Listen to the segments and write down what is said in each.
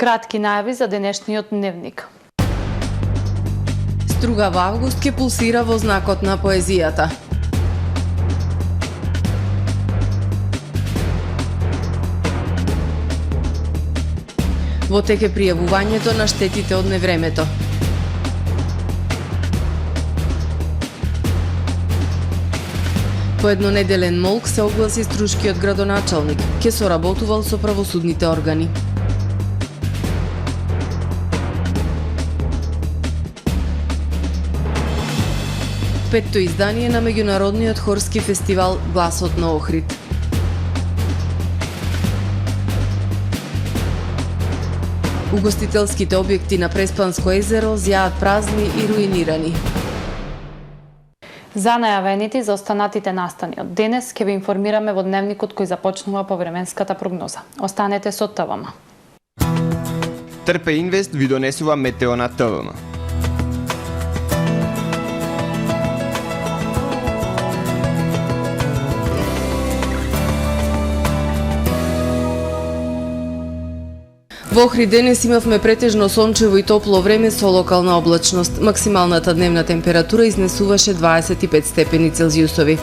Кратки најави за денешниот дневник. Стругав август ќе пулсира во знакот на поезијата. Во тек е пријавувањето на штетите од невремето. По еднонеделен молк се огласи струшкиот градоначалник. Ќе соработувал со правосудните органи. Петто издание на меѓународниот хорски фестивал Гласот на Охрид. Угостителските објекти на Преспанско езеро зјаат празни и руинирани. За најавените и за останатите настани од денес ќе ви информираме во дневникот кој започнува по временската прогноза. Останете со ТВМ. Трпе Инвест ви донесува метео на ТВМ. Во Охрид денес имавме претежно сончево и топло време со локална облачност. Максималната дневна температура изнесуваше 25 степени Целзиусови.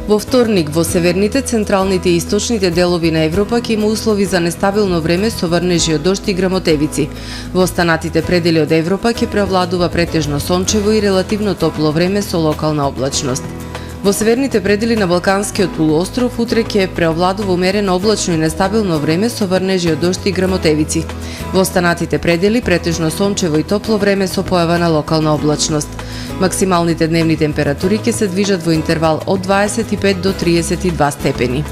Во вторник во северните, централните и источните делови на Европа ќе има услови за нестабилно време со врнежи од дожд и грамотевици. Во останатите предели од Европа ќе преовладува претежно сончево и релативно топло време со локална облачност. Во северните предели на Балканскиот полуостров утре ќе преовладува умерено облачно и нестабилно време со врнежи од дожд и грамотевици. Во останатите предели претежно сончево и топло време со појава на локална облачност. Максималните дневни температури ќе се движат во интервал од 25 до 32 степени.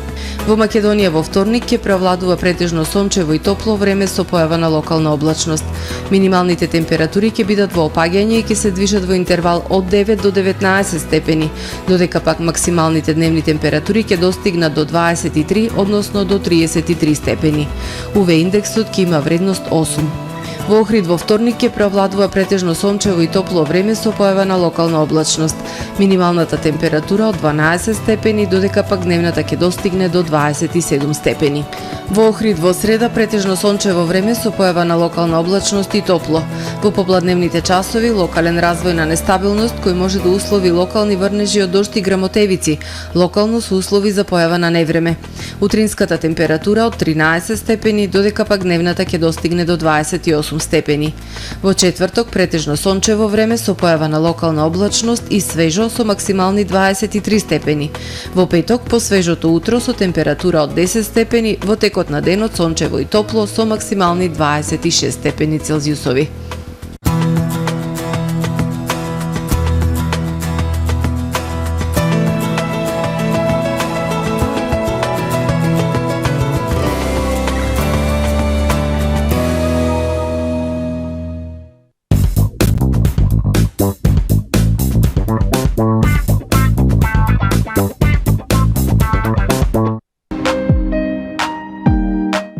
Во Македонија во вторник ќе преовладува претежно сончево и топло време со појава на локална облачност. Минималните температури ќе бидат во опаѓање и ќе се движат во интервал од 9 до 19 степени, додека пак максималните дневни температури ќе достигнат до 23, односно до 33 степени. УВ индексот ќе има вредност 8. Во Охрид во вторник ќе преовладува претежно сончево и топло време со појава на локална облачност. Минималната температура од 12 степени, додека пак дневната ќе достигне до 27 степени. Во Охрид во среда претежно сончево време со појава на локална облачност и топло. Во попладневните часови локален развој на нестабилност кој може да услови локални врнежи од дожд и грамотевици, локално со услови за појава на невреме. Утринската температура од 13 степени, додека пак дневната ќе достигне до 28 степени. Во четврток претежно сончево време со појава на локална облачност и свежо со максимални 23 степени. Во петок по свежото утро со температура од 10 степени, во текот на денот сончево и топло со максимални 26 степени Целзиусови.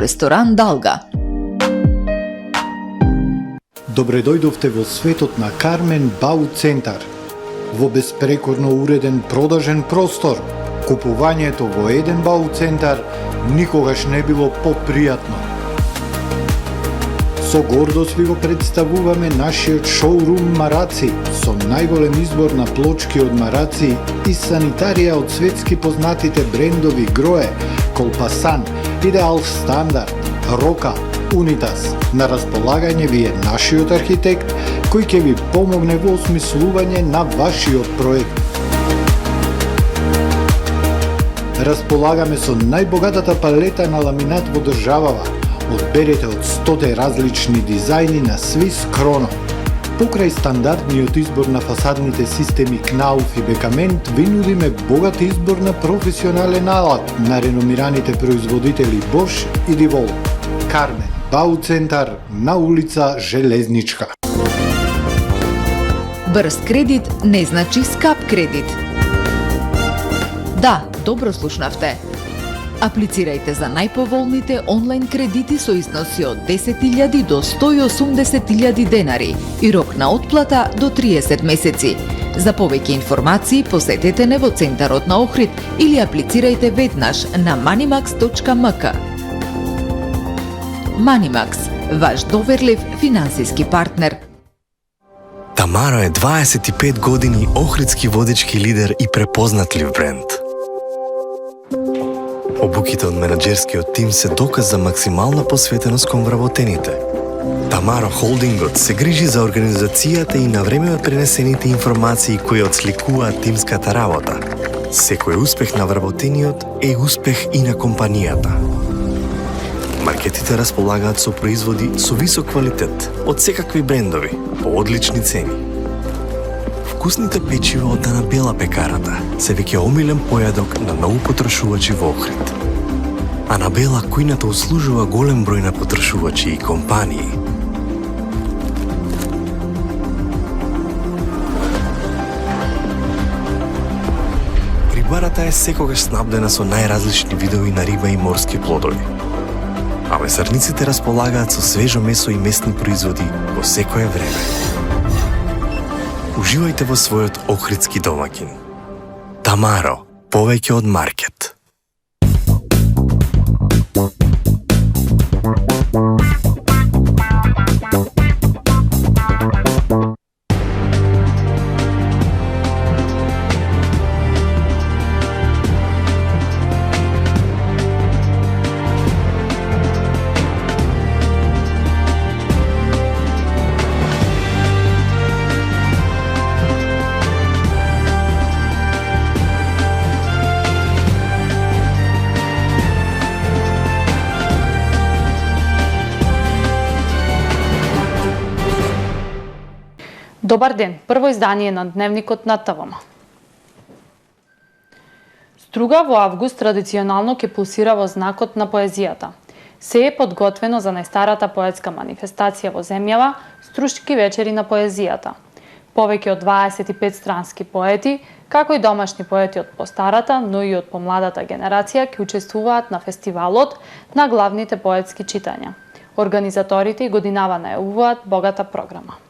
Ресторан Далга. Добре дојдовте во светот на Кармен Бау Центар. Во беспрекорно уреден продажен простор, купувањето во еден Бау Центар никогаш не било попријатно. Со гордост ви го представуваме нашиот шоурум Мараци, со најголем избор на плочки од мараци и санитарија од светски познатите брендови Грое, Колпасан, Идеал Стандард, Рока, Унитас. На располагање ви е нашиот архитект кој ќе ви помогне во осмислување на вашиот проект. Располагаме со најбогатата палета на ламинат во државава. Одберете од 100 различни дизајни на Swiss Chrono. Покрај стандардниот избор на фасадните системи Knauf и Бекамент, ви нудиме богат избор на професионален алат на реномираните производители Bosch и Divol. Кармен Бау Центар на улица Железничка. Брз кредит не значи скап кредит. Да, добро слушнавте. Аплицирајте за најповолните онлайн кредити со износи од 10.000 до 180.000 денари и рок на отплата до 30 месеци. За повеќе информации посетете не во Центарот на Охрид или аплицирајте веднаш на manimax.mk. Manimax. ваш доверлив финансиски партнер. Тамаро е 25 години охридски водечки лидер и препознатлив бренд. Обуките од менаџерскиот тим се доказ за максимална посветеност кон вработените. Тамаро Холдингот се грижи за организацијата и на време пренесените информации кои отсликуваат тимската работа. Секој успех на вработениот е успех и на компанијата. Маркетите располагаат со производи со висок квалитет од секакви брендови по одлични цени. Вкусните печива од Анабела пекарата се веќе омилен појадок на многу потрошувачи во Охрид. Анабела кујната услужува голем број на потрошувачи и компании. Рибарата е секогаш снабдена со најразлични видови на риба и морски плодови. А месарниците располагаат со свежо месо и местни производи во секое време. Уживајте во својот охридски домаќин. Тамаро, повеќе од маркет. Добар ден, прво издание на Дневникот на ТВМ. Струга во август традиционално ќе пулсира во знакот на поезијата. Се е подготвено за најстарата поетска манифестација во земјава, Струшки вечери на поезијата. Повеќе од 25 странски поети, како и домашни поети од постарата, но и од помладата генерација ќе учествуваат на фестивалот на главните поетски читања. Организаторите годинава најавуваат богата програма.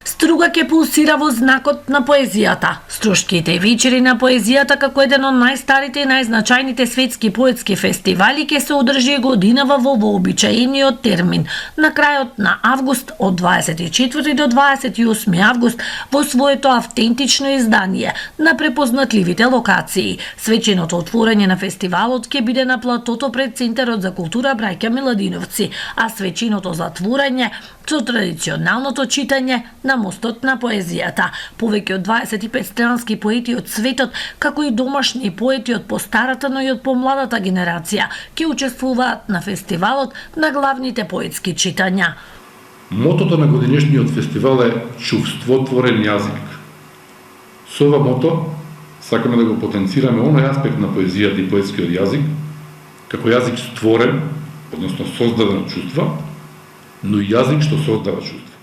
Струга ќе пулсира во знакот на поезијата. Струшките вечери на поезијата како еден од најстарите и најзначајните светски поетски фестивали ќе се одржи годинава во вообичаениот термин, на крајот на август од 24 до 28 август во своето автентично издание на препознатливите локации. Свеченото отворање на фестивалот ќе биде на платото пред Центарот за култура Браќа Миладиновци, а свеченото затворање со традиционалното читање на мостот на поезијата. Повеќе од 25 странски поети од светот, како и домашни поети од постарата, но и од помладата генерација, ќе учествуваат на фестивалот на главните поетски читања. Мотото на годинешниот фестивал е чувствотворен јазик. Со ова мото сакаме да го потенцираме оној аспект на поезијата и поетскиот јазик, како јазик створен, односно создаден чувства, но и јазик што создава чувства.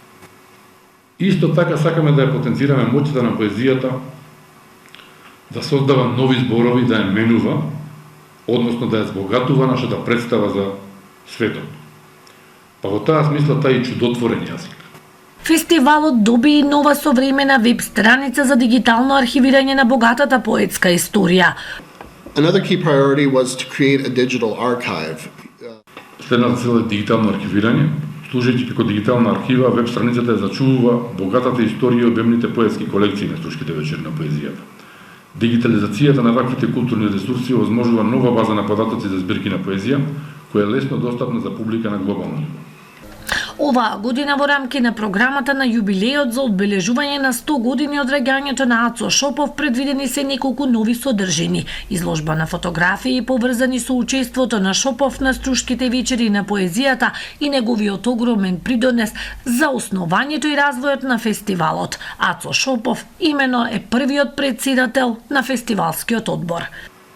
Исто така сакаме да ја потенцираме моќта на поезијата, да создава нови зборови, да ја менува, односно да ја збогатува нашата представа за светот. Па во таа смисла тај и чудотворен јазик. Фестивалот доби и нова современа веб страница за дигитално архивирање на богатата поетска историја. Another key priority was to create a digital archive. Следната цел е дигитално архивирање. Служејќи како дигитална архива, веб страницата ја зачувува богатата историја и обемните поетски колекции на Струшките вечери на поезијата. Дигитализацијата на ваквите културни ресурси овозможува нова база на податоци за збирки на поезија, која е лесно достапна за публика на глобално ниво. Оваа година во рамки на програмата на јубилеот за одбележување на 100 години од раѓањето на Ацо Шопов предвидени се неколку нови содржини. Изложба на фотографии поврзани со учеството на Шопов на Струшките вечери на поезијата и неговиот огромен придонес за основањето и развојот на фестивалот. Ацо Шопов имено е првиот председател на фестивалскиот одбор.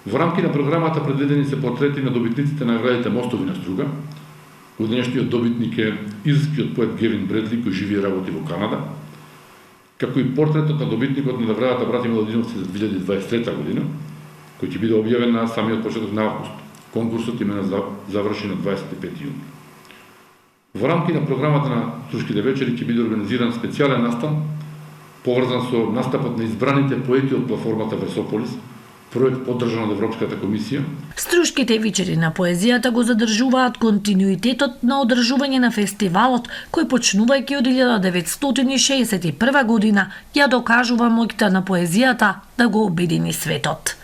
Во рамки на програмата предвидени се портрети на добитниците на наградите Мостови на Струга. Годинешниот добитник е израелскиот поет Гевин Бредли, кој живее и работи во Канада, како и портретот на добитникот на наградата Браќа Миладиновци за 2023 година, кој ќе биде објавен на самиот почеток на август. Конкурсот имена заврши на 25 јуни. Во рамки на програмата на Струшките вечери ќе биде организиран специјален настан, поврзан со настапот на избраните поети од платформата Версополис, проект поддржан од Европската комисија. Струшките вечери на поезијата го задржуваат континуитетот на одржување на фестивалот, кој почнувајќи од 1961 година ја докажува моќта на поезијата да го обедини светот.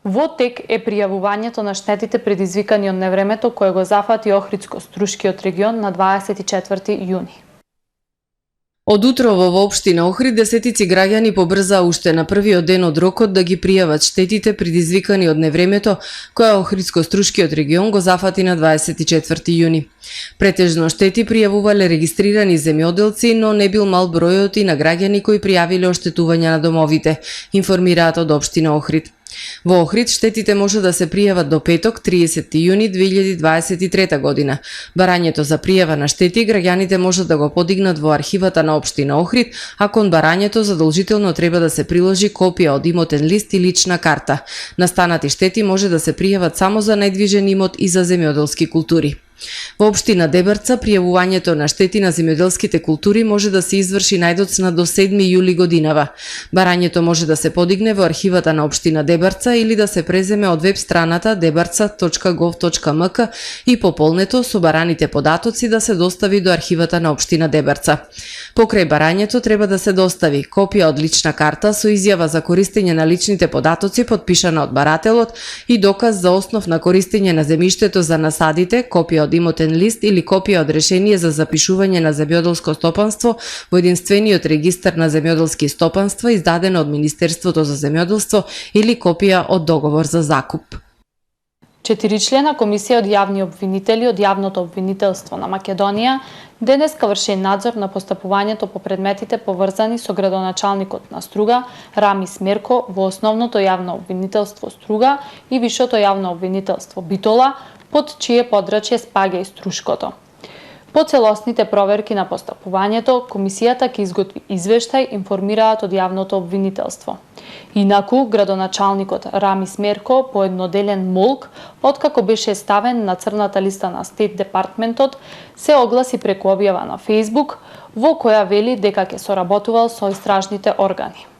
Во тек е пријавувањето на штетите предизвикани од невремето кое го зафати Охридско-Струшкиот регион на 24 јуни. Од утрово во општина Охрид десетици граѓани побрзаа уште на првиот ден од рокот да ги пријават штетите предизвикани од невремето која Охридско-Струшкиот регион го зафати на 24 јуни. Претежно штети пријавувале регистрирани земјоделци, но не бил мал бројот и на граѓани кои пријавиле оштетувања на домовите, информираат од општина Охрид. Во Охрид штетите може да се пријават до петок, 30 јуни 2023 година. Барањето за пријава на штети граѓаните може да го подигнат во архивата на општина Охрид, а кон барањето задолжително треба да се приложи копија од имотен лист и лична карта. Настанати штети може да се пријават само за недвижен имот и за земјоделски култури. Во општина Дебарца пријавувањето на штети на земјоделските култури може да се изврши најдоцна до 7 јули годинава. Барањето може да се подигне во архивата на општина Дебарца или да се преземе од веб страната debarca.gov.mk и пополнето со бараните податоци да се достави до архивата на општина Дебарца. Покрај барањето треба да се достави копија од лична карта со изјава за користење на личните податоци подпишана од барателот и доказ за основ на користење на земјиштето за насадите, копија од имотен лист или копија од решение за запишување на земјоделско стопанство во единствениот регистар на земјоделски стопанства издадено од Министерството за земјоделство или копија од договор за закуп. 4-члена комисија од јавни обвинители од Јавното обвинителство на Македонија денеска врши надзор на постапувањето по предметите поврзани со градоначалникот на Струга Рами Смерко во Основното јавно обвинителство Струга и Вишото јавно обвинителство Битола, под чие подрачје спаѓа и Струшкото. По целосните проверки на постапувањето, комисијата ќе изготви извештај, информираат од јавното обвинителство. Инаку, градоначалникот Рами Смерко по едноделен молк, откако беше ставен на црната листа на Стейт Департментот, се огласи преку објава на Facebook, во која вели дека ќе соработувал со истражните органи.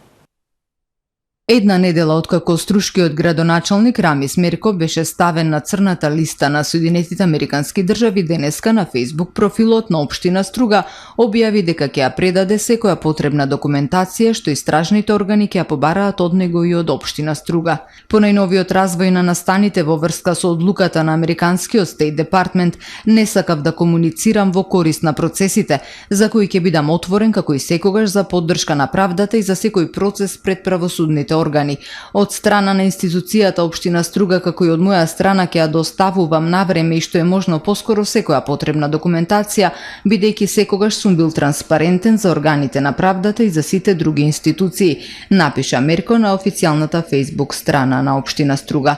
Една недела откако Струшкиот градоначалник Рами Смерко беше ставен на црната листа на Соединетите Американски држави, денеска на Facebook профилот на општина Струга објави дека ќе ја предаде секоја потребна документација што истражните органи ќе ја побараат од него и од општина Струга. По најновиот развој на настаните во врска со одлуката на Американскиот Стейт Департмент, не сакав да комуницирам во корист на процесите, за кои ќе бидам отворен како и секогаш за поддршка на правдата и за секој процес пред правосудните органи. Од страна на институцијата општина Струга, како и од моја страна, ќе ја доставувам на време и што е можно поскоро секоја потребна документација, бидејќи секогаш сум бил транспарентен за органите на правдата и за сите други институции, напиша Мерко на официјалната Facebook страна на општина Струга.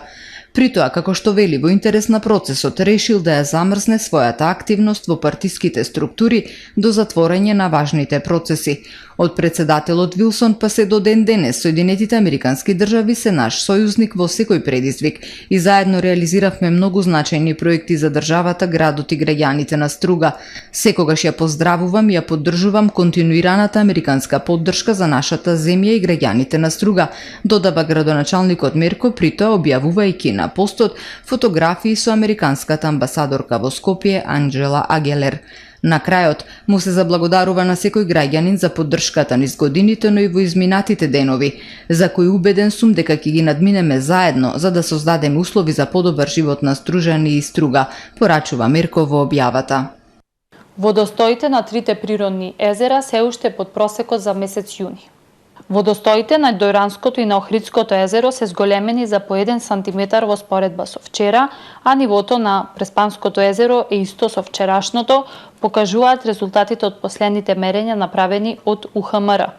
При тоа, како што вели во интерес на процесот, решил да ја замрзне својата активност во партиските структури до затворање на важните процеси. Од председателот Вилсон па се до ден денес Соединетите Американски држави се наш сојузник во секој предизвик и заедно реализиравме многу значајни проекти за државата, градот и граѓаните на Струга. Секогаш ја поздравувам и ја поддржувам континуираната американска поддршка за нашата земја и граѓаните на Струга, додава градоначалникот Мерко, при тоа објавувајќи на постот фотографии со американската амбасадорка во Скопје Анџела Агелер. На крајот му се заблагодарува на секој граѓанин за поддршката низ годините, но и во изминатите денови, за кои убеден сум дека ќе ги надминеме заедно за да создадеме услови за подобар живот на Стружани и Струга, порачува Мерко во објавата. Водостоите на трите природни езера се уште под просекот за месец јуни. Водостоите на Дојранското и на Охридското езеро се зголемени за по 1 сантиметар во споредба со вчера, а нивото на Преспанското езеро е исто со вчерашното, покажуваат резултатите од последните мерења направени од УХМР.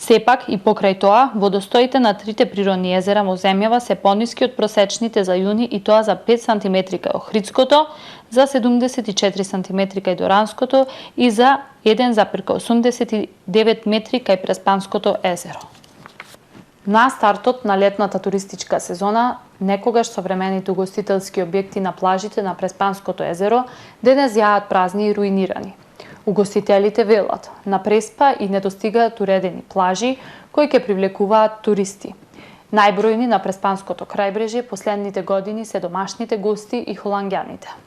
Сепак и покрај тоа, водостоите на трите природни езера во земјава се пониски од просечните за јуни и тоа за 5 см кај Охридското, за 74 см кај Доранското и за 1,89 метри кај Преспанското езеро. На стартот на летната туристичка сезона, некогаш современите угостителски објекти на плажите на Преспанското езеро денес јаат празни и руинирани. Угостителите велат, на Преспа и не достигаат уредени плажи кои ќе привлекуваат туристи. Најбројни на Преспанското крајбрежје последните години се домашните гости и холанѓаните.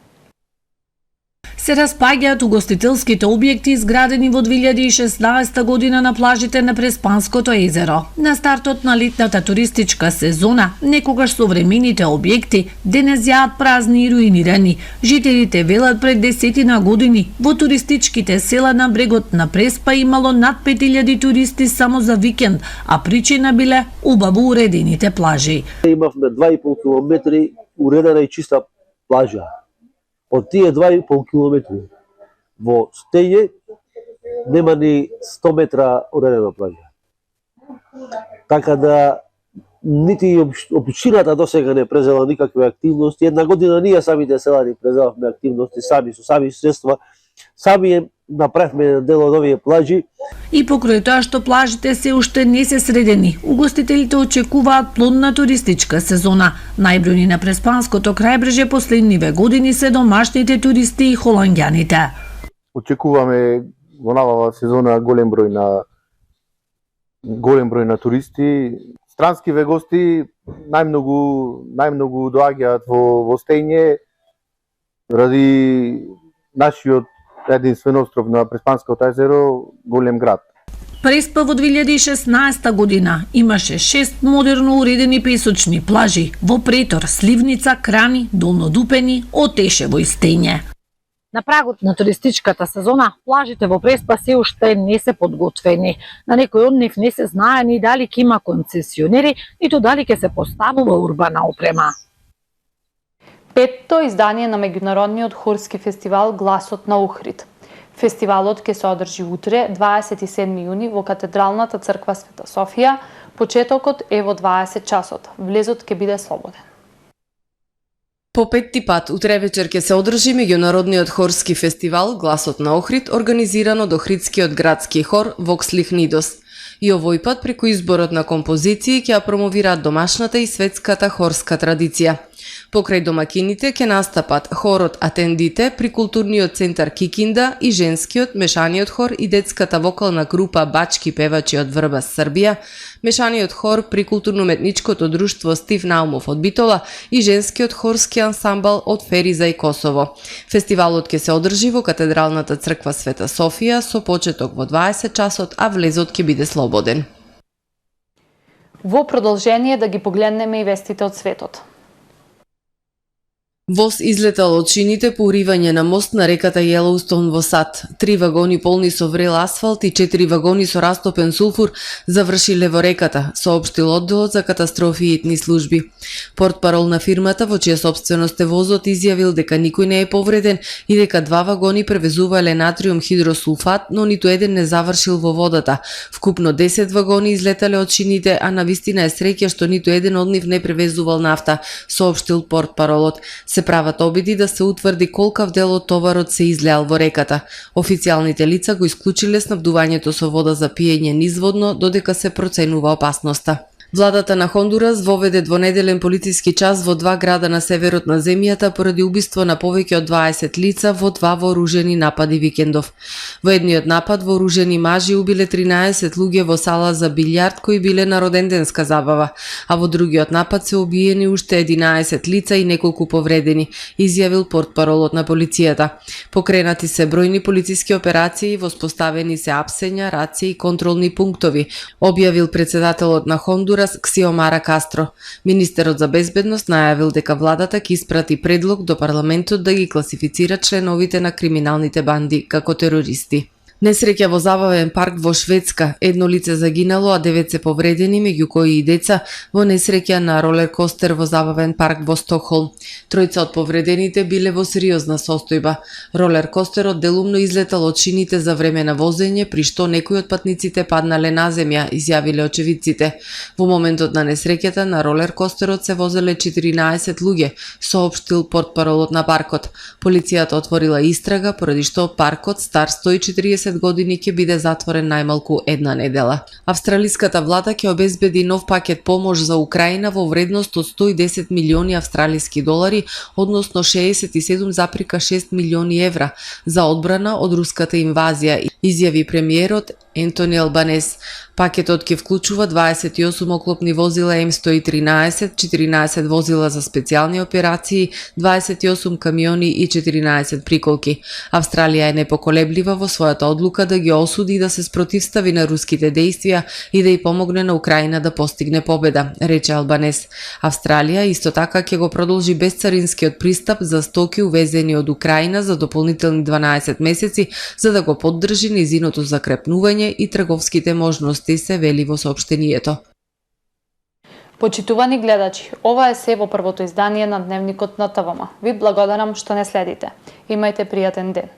Се распаѓаат угостителските објекти изградени во 2016 година на плажите на Преспанското езеро. На стартот на летната туристичка сезона, некогаш современите објекти денес јаат празни и руинирани. Жителите велат пред 10 години во туристичките села на брегот на Преспа имало над 5000 туристи само за викенд, а причина биле убаво уредените плажи. Имавме 2,5 километри уредена и чиста плажа. Од тие 2,5 километри во Стење нема ни 100 метра уредена плажа. Така да нити општината досега не презела никакви активности. Една година ние самите селани презелавме активности сами со сами средства. Сами направивме дел од овие плажи. И покрај тоа што плажите се уште не се средени, угостителите очекуваат плодна туристичка сезона. Најбројни на Преспанското крајбрежје последниве години се домашните туристи и холанѓаните. Очекуваме во оваа сезона голем број на туристи. Странскиве гости најмногу доаѓаат во Стење ради нашиот единствен остров на Преспанското езеро, голем град. Преспа во 2016 година имаше 6 модерно уредени песочни плажи во Претор, Сливница, Крани, Долнодупени, Отешево и Стење. На прагот на туристичката сезона, плажите во Преспа се уште не се подготвени. На некој од нив не се знае ни дали ќе има концесионери, ниту дали ќе се поставува урбана опрема. Петто издание на меѓународниот хорски фестивал Гласот на Охрид. Фестивалот ќе се одржи утре, 27 јуни, во Катедралната црква Света Софија. Почетокот е во 20 часот. Влезот ќе биде слободен. По петти пат утре вечер ќе се одржи меѓународниот хорски фестивал Гласот на Охрид, организиран од Охридскиот градски хор Vox Lichnidos. И овој пат преку изборот на композиции ќе ја промовираат домашната и светската хорска традиција. Покрај домакините ќе настапат хорот Атендите при културниот центар Кикинда и женскиот, мешаниот хор и детската вокална група Бачки певачи од Врбас, Србија, мешаниот хор при културно-метничкото друштво Стив Наумов од Битола и женскиот хорски ансамбл од Фериза и Косово. Фестивалот ќе се одржи во Катедралната црква Света Софија со почеток во 20 часот, а влезот ќе биде слободен. Во продолжение да ги погледнеме и вестите од светот. Воз излетал од шините по уривање на мост на реката Јелоустон во САД. 3 вагони полни со врел асфалт и 4 вагони со растопен сулфур завршиле во реката, соопштил одделот за катастрофи и етни служби. Портпарол на фирмата, во чија сопственост е возот, изјавил дека никој не е повреден и дека 2 вагони превезувале натриум хидросулфат, но ниту еден не завршил во водата. Вкупно 10 вагони излетале од шините, а навистина е среќа што ниту еден од нив не превезувал нафта, соопштил портпаролот. Се прават обиди да се утврди колкав дел од товарот се излеал во реката. Официјалните лица го исклучиле снабдувањето со вода за пиење низводно додека се проценува опасноста. Владата на Хондурас воведе двонеделен полициски час во 2 града на северот на земјата поради убиство на повеќе од 20 лица во 2 вооружени напади викендов. Во едниот напад вооружени мажи убиле 13 луѓе во сала за билјард кои биле на роденденска забава, а во другиот напад се убиени уште 11 лица и неколку повредени, изјавил портпаролот на полицијата. Покренати се бројни полициски операции, воспоставени се апсења, раци и контролни пунктови, објавил председателот на Хондурас Ксиомара Кастро. Министерот за безбедност најавил дека владата ќе испрати предлог до парламентот да ги класифицира членовите на криминалните банди како терористи. Несреќа во забавен парк во Шведска. Едно лице загинало, а 9 се повредени, меѓу кои и деца, во несреќа на ролер костер во забавен парк во Стокхолм. Тројца од повредените биле во сериозна состојба. Ролер костерот делумно излетал од шините за време на возење, при што некои од патниците паднале на земја, изјавиле очевидците. Во моментот на несреќата на ролер костерот се возеле 14 луѓе, соопштил портпаролот на паркот. Полицијата отворила истрага поради што паркот стар 140 години ќе биде затворен најмалку една недела. Австралиската влада ќе обезбеди нов пакет помош за Украина во вредност од 110 милиони австралиски долари, односно 67,6 милиони евра, за одбрана од руската инвазија, изјави премиерот Ентони Албанес. Пакетот ќе вклучува 28 оклопни возила М113, 14 возила за специјални операции, 28 камиони и 14 приколки. Австралија е непоколеблива во својата одлука да ги осуди и да се спротивстави на руските дејствија и да ја помогне на Украина да постигне победа, рече Албанес. Австралија исто така ќе го продолжи безцаринскиот пристап за стоки увезени од Украина за дополнителни 12 месеци за да го поддржи низиното закрепнување и трговските можности, се вели во соопштението. Почитувани гледачи, ова е се во првото издание на Дневникот на ТВМ. Ви благодарам што не следите. Имајте пријатен ден.